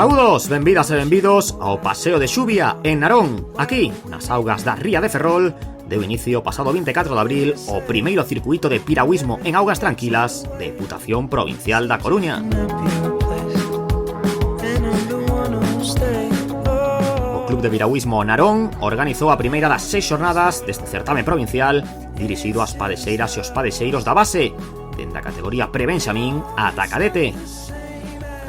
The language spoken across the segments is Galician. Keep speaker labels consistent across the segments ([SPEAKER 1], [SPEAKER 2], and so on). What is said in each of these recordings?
[SPEAKER 1] Saúdos, benvidas e benvidos ao Paseo de Xuvia en Narón. Aquí, nas augas da ría de Ferrol, deu inicio pasado 24 de abril o primeiro circuito de piragüismo en augas tranquilas de Deputación Provincial da Coruña. O Club de Piragüismo Narón organizou a primeira das 6 xornadas deste certame provincial dirixido ás padexeiras e os padexeiros da base, dende a categoría pre-benxamín ata cadete.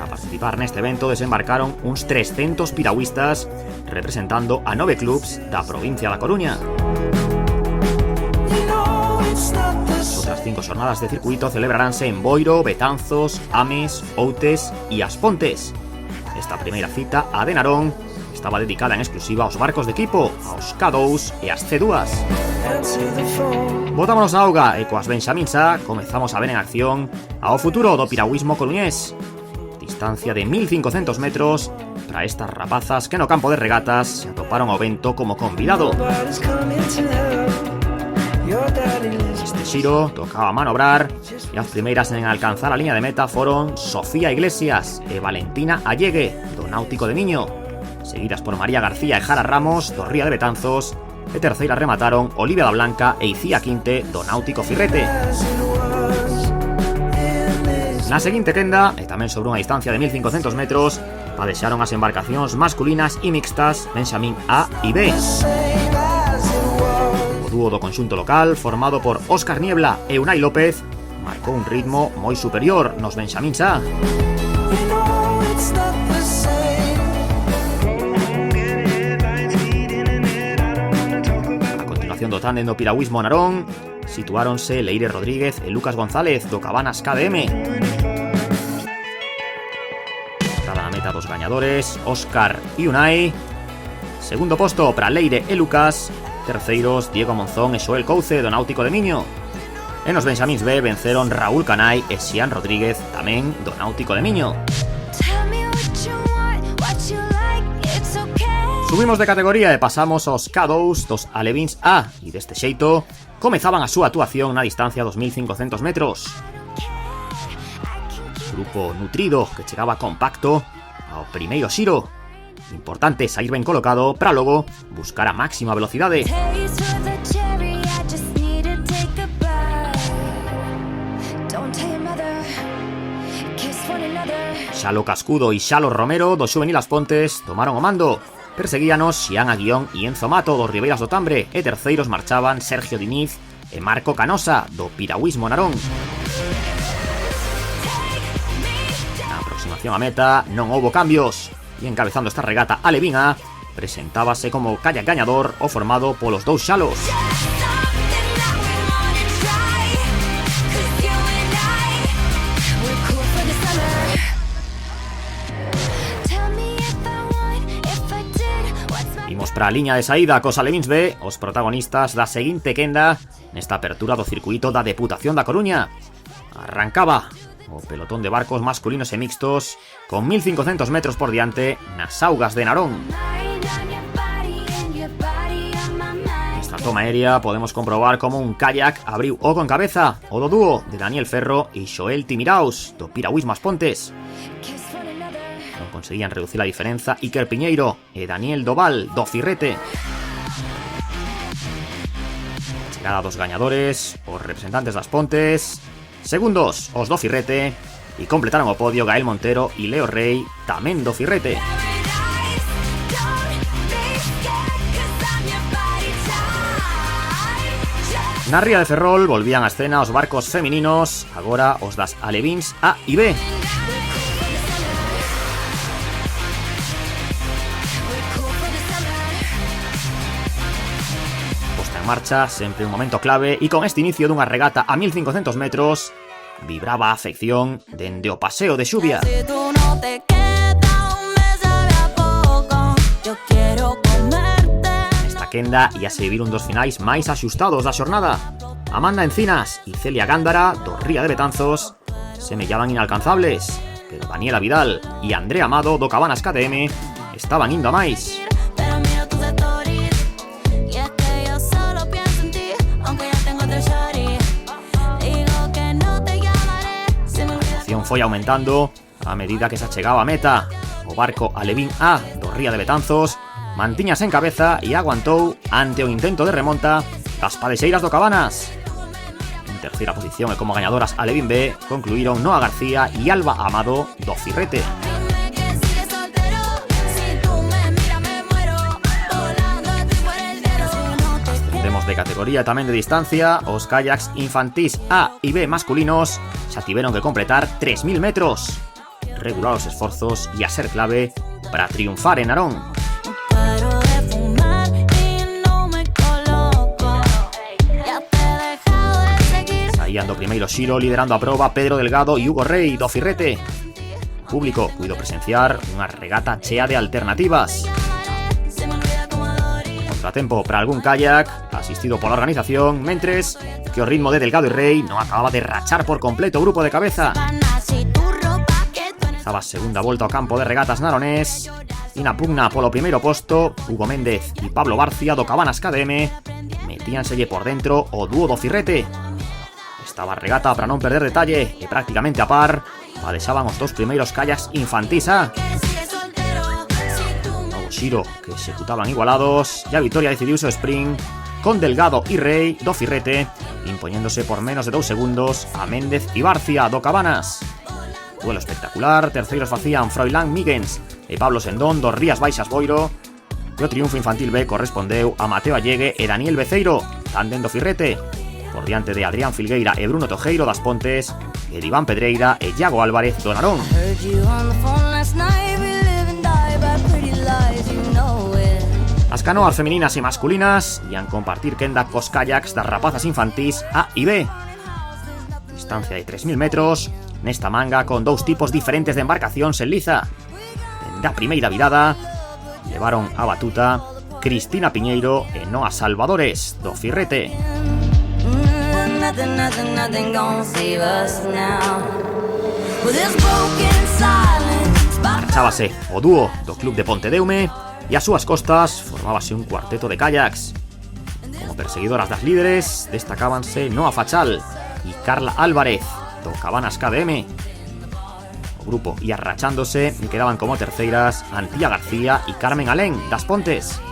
[SPEAKER 1] Para participar neste evento desembarcaron uns 300 piragüistas representando a 9 clubs da provincia da Coruña. As outras 5 xornadas de circuito celebraránse en Boiro, Betanzos, Ames, Outes e As Pontes. Esta primeira cita, a de Narón, estaba dedicada en exclusiva aos barcos de equipo, aos K2 e ás C2. Botámonos na auga e coas benxamíns A comezamos a ver en acción ao futuro do piragüismo coruñés. Distancia de 1500 metros para estas rapazas que no campo de regatas se atoparon ao vento como convidado. Este xiro tocaba manobrar e as primeiras en alcanzar a liña de meta foron Sofía Iglesias e Valentina Allegue, do Náutico de Miño, seguidas por María García e Jara Ramos, do Ría de Betanzos, e terceiras remataron Olivia da Blanca e Icía Quinte, do Náutico Firrete. Na seguinte quenda, e tamén sobre unha distancia de 1500 metros, padexaron as embarcacións masculinas e mixtas Benxamín A e B. O dúo do conxunto local, formado por Óscar Niebla e Unai López, marcou un ritmo moi superior nos Benxamíns A. A continuación do tándem do piragüismo Narón, situáronse Leire Rodríguez e Lucas González do Cabanas KDM. Cada na meta dos gañadores, Óscar e Unai. Segundo posto para Leire e Lucas. Terceiros, Diego Monzón e Xoel Couce do Náutico de Miño. E nos Benxamíns B venceron Raúl Canai e Xian Rodríguez, tamén do Náutico de Miño. Subimos de categoría e pasamos aos K2 dos Alevíns A e deste xeito comezaban a súa actuación na distancia dos 1500 metros. Grupo nutrido que chegaba compacto ao primeiro xiro. Importante sair ben colocado para logo buscar a máxima velocidade. Xalo Cascudo e Xalo Romero do Xuvenil As Pontes tomaron o mando. Perseguíanos Xian Aguión e Enzo Mato do Ribeiras do Tambre e terceiros marchaban Sergio Diniz e Marco Canosa do Piragüismo Narón. Na aproximación a meta non houbo cambios e encabezando esta regata Alevín A presentábase como kayak gañador o formado polos dous xalos. Imos para a liña de saída cos Alevíns B, os protagonistas da seguinte quenda nesta apertura do circuito da Deputación da Coruña. Arrancaba o pelotón de barcos masculinos e mixtos con 1500 metros por diante nas augas de Narón. Nesta toma aérea podemos comprobar como un kayak abriu o con cabeza o do dúo de Daniel Ferro e Xoel Timiraos do Piragüismo As Pontes. Non conseguían reducir a diferenza Iker Piñeiro e Daniel Doval do Firrete. Chegada dos gañadores, os representantes das Pontes. Segundos, os do Firrete. E completaron o podio Gael Montero e Leo Rey, tamén do Firrete. Na ría de Ferrol volvían a escena os barcos femininos, agora os das Alevíns A e B. Marcha, sempre un momento clave e con este inicio dunha regata a 1500 metros vibraba a afección dende o Paseo de Xuvia. Nesta quenda íase vivir un dos finais máis axustados da xornada. Amanda Encinas e Celia Gándara do Ría de Betanzos semellaban inalcanzables, pero Daniela Vidal e Andrea Amado do Cabanas KDM estaban indo a máis. foi aumentando a medida que se achegaba a meta. o barco alevín A do Ría de Betanzos mantiñase en cabeza e aguantou ante o intento de remonta das padexeiras do Cabanas. En terceira posición e como gañadoras alevín B concluíron Noa García e Alba Amado do Firrete. Ascendemos de categoría e tamén de distancia. Os kayaks infantís A e B masculinos xa tiveron que completar 3.000 metros. Regular os esforzos e a ser clave para triunfar en Narón. Saían do primeiro xiro liderando a proba Pedro Delgado e Hugo Rey do Firrete. O público puido presenciar unha regata chea de alternativas. Contratempo para algún kayak asistido pola organización, mentres que o ritmo de Delgado e Rey non acababa de rachar por completo o grupo de cabeza. Comezaba a segunda volta ao campo de regatas naronés e na pugna polo primeiro posto Hugo Méndez e Pablo Barcia do Cabanas KDM metíanselle por dentro o dúo do Firrete. Estaba a regata para non perder detalle e prácticamente a par padexaban os dous primeiros kayaks infantís A. Xiro que executaban igualados e a vitoria decidiuse o sprint con Delgado e Rey do Firrete impoñéndose por menos de 2 segundos a Méndez e Barcia do Cabanas. Duelo espectacular, terceiros facían Froilán Míguens e Pablo Sendón dos Rías Baixas Boiro e o triunfo infantil B correspondeu a Mateo Allegue e Daniel Beceiro, tándem do Firrete, por diante de Adrián Filgueira e Bruno Tojeiro das Pontes e de Iván Pedreira e Iago Álvarez do Narón. As canoas femininas e masculinas ian compartir quenda cos kayaks das rapazas infantís A e B. Distancia de 3.000 metros, nesta manga con dous tipos diferentes de embarcacións en liza. Da primeira virada levaron a batuta Cristina Piñeiro e Noa Salvadores do Firrete. Marchábase o dúo do Club de Pontedeume e ás súas costas formábase un cuarteto de kayaks. Como perseguidoras das líderes destacábanse Noa Fachal e Carla Álvarez do Cabanas KDM. O grupo ia rachándose e quedaban como terceiras Antía García e Carmen Alén das Pontes.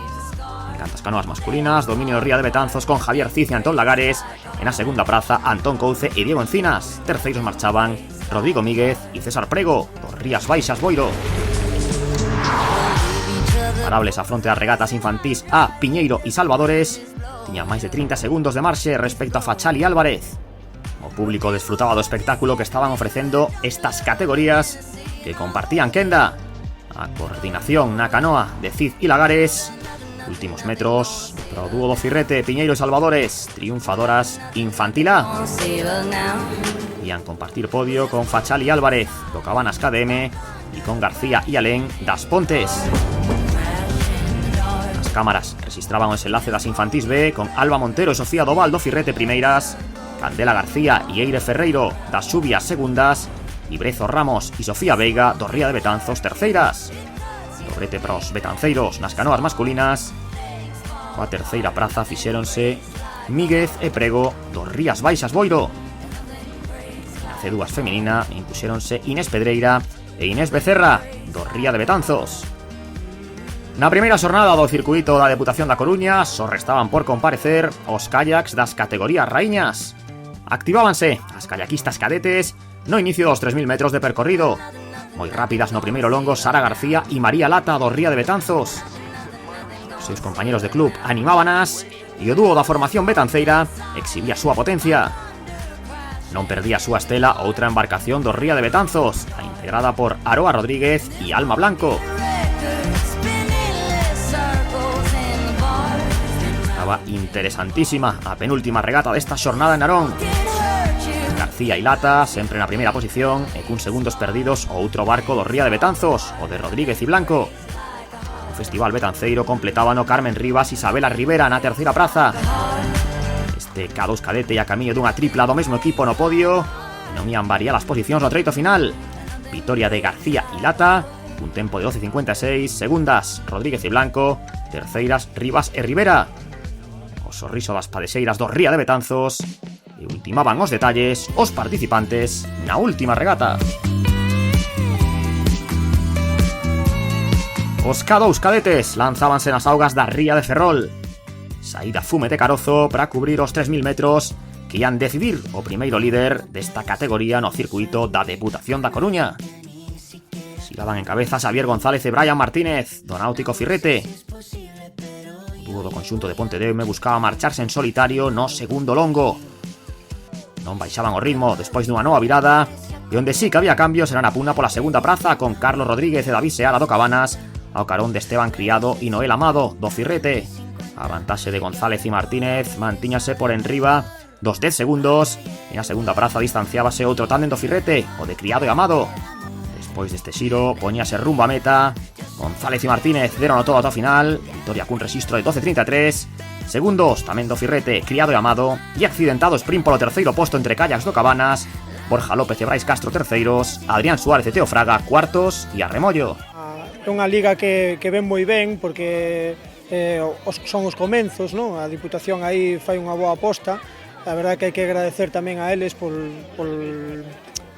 [SPEAKER 1] En cantas canoas masculinas, dominio do Ría de Betanzos con Javier Cid e Antón Lagares. En a segunda praza, Antón Couce e Diego Encinas. Terceiros marchaban Rodrigo Míguez e César Prego dos Rías Baixas Boiro. Parables a fronte das regatas infantís A, Piñeiro e Salvadores tiñan máis de 30 segundos de marxe respecto a Fachal e Álvarez. O público desfrutaba do espectáculo que estaban ofrecendo estas categorías que compartían quenda. A coordinación na canoa de Cid e Lagares. Últimos metros pro dúo do Firrete, Piñeiro e Salvadores, triunfadoras infantil A. Ian compartir podio con Fachal e Álvarez do Cabanas KDM e con García e Alén das Pontes. As cámaras registraban o desenlace das infantís B con Alba Montero e Sofía Doval do Firrete primeiras, Candela García e Eire Ferreiro das Xubias segundas e Brezo Ramos e Sofía Veiga do Ría de Betanzos terceiras. Dobrete pros betanceiros nas canoas masculinas. Coa terceira praza fixéronse Míguez e Prego dos Rías Baixas Boiro. Na C2 feminina impuxéronse Inés Pedreira e Inés Becerra do Ría de Betanzos. Na primeira xornada do circuito da Deputación da Coruña só restaban por comparecer os kayaks das categorías raíñas. Activábanse as kayakistas cadetes no inicio dos 3.000 metros de percorrido. Moi rápidas no primeiro longo Sara García e María Lata do Ría de Betanzos. Os seus compañeros de club animábanas e o dúo da formación betanceira exhibía a súa potencia. Non perdía a súa estela outra embarcación do Ría de Betanzos, a integrada por Aroa Rodríguez e Alma Blanco. Estaba interesantísima a penúltima regata desta xornada en Narón. García e Lata sempre na primeira posición e cun segundos perdidos o outro barco do Ría de Betanzos, o de Rodríguez e Blanco. O festival betanceiro completábano Carmen Rivas e Isabela Rivera na terceira praza. Este K2 cadete e a camiño dunha tripla do mesmo equipo no podio e non ían variar as posicións no treito final. Vitoria de García e Lata, un tempo de 12.56, segundas Rodríguez e Blanco, terceiras Rivas e Rivera. O sorriso das padexeiras do Ría de Betanzos e ultimaban os detalles os participantes na última regata. Os K2 cadetes lanzábanse nas augas da ría de Ferrol. Saída fume de carozo para cubrir os 3000 metros que ian decidir o primeiro líder desta categoría no circuito da Deputación da Coruña. Silaban en cabeza Xavier González e Brian Martínez do Náutico Firrete. O dúo do conxunto de Pontedeume buscaba marcharse en solitario no segundo longo. Non baixaban o ritmo despois dunha nova virada, e onde sí que había cambios era na pugna pola segunda praza con Carlos Rodríguez e David Seala do Cabanas ao carón de Esteban Criado e Noel Amado do Firrete. A vantaxe de González e Martínez mantíñase por enriba dos 10 segundos e na segunda praza distanciábase outro tándem do Firrete, o de Criado e Amado. Despois deste xiro poñíase rumbo a meta. González e Martínez deron o todo ata o final, victoria cun rexistro de 12:33. Segundos tamén do Firrete, Criado e Amado, e accidentado sprint polo terceiro posto entre Kayaks do Cabanas, Borja López e Brais Castro terceiros, Adrián Suárez e Teo Fraga cuartos e a remollo.
[SPEAKER 2] É unha liga que ven moi ben porque son os comenzos, non? A Diputación aí fai unha boa aposta. A verdade que hai que agradecer tamén a eles por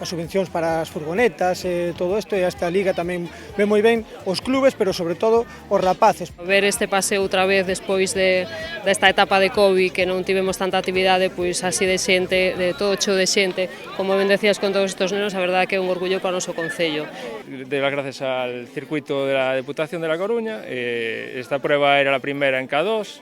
[SPEAKER 2] as subvencións para as furgonetas e todo isto, e esta liga tamén ve moi ben os clubes, pero sobre todo os rapaces.
[SPEAKER 3] Ver este paseo outra vez despois desta etapa de Covid, que non tivemos tanta actividade, pois así de xente, de todo cheo de xente, como ben decías con todos estos nenos, a verdade que é un orgullo para o noso concello.
[SPEAKER 4] De las gracias al circuito de la Deputación de La Coruña, esta prueba era la primera en K2.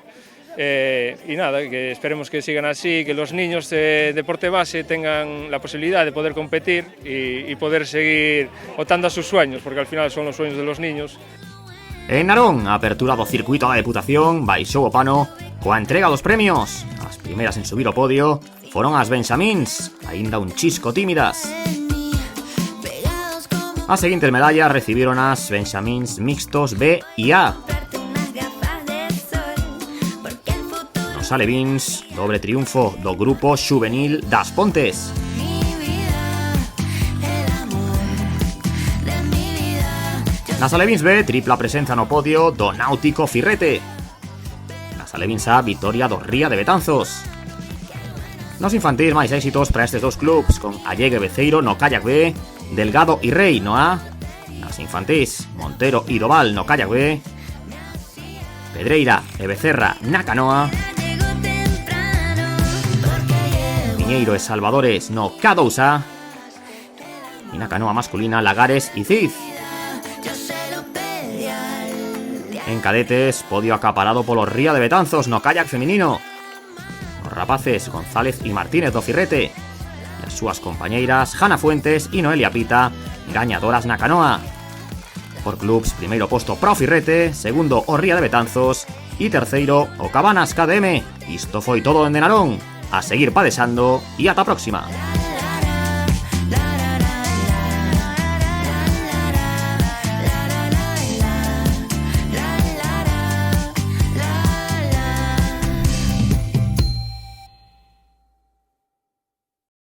[SPEAKER 4] Y nada, que esperemos que sigan así, que los niños de deporte base tengan la posibilidad de poder competir y poder seguir optando a sus sueños, porque al final son los sueños de los niños.
[SPEAKER 1] En Narón, a apertura do circuito da Deputación, baixou o pano coa entrega dos premios. As primeiras en subir o podio foron as Benxamíns, aínda un chisco tímidas. As seguintes medallas recibiron as Benxamíns mixtos B e A. Alevins, doble triunfo do grupo xuvenil das Pontes. Nas Alevins B, tripla presenza no podio do Náutico Firrete. Nas Alevins A, vitoria do Ría de Betanzos. Nos infantís, máis éxitos para estes dous clubs, con Allegue e Beceiro no Kayak B, Delgado e Rei no A. Nas infantís, Montero e Doval no Kayak B, Pedreira e Becerra na Canoa, Piñeiro e Salvadores no K2A, e na canoa masculina Lagares e Cid. En cadetes, podio acaparado polo Ría de Betanzos no kayak feminino. Os rapaces González e Martínez do Firrete e as súas compañeiras Jana Fuentes e Noelia Pita, gañadoras na canoa. Por clubs, primeiro posto para o Firrete, segundo o Ría de Betanzos e terceiro o Cabanas KDM. Isto foi todo en Narón. A seguir padexando e ata a próxima.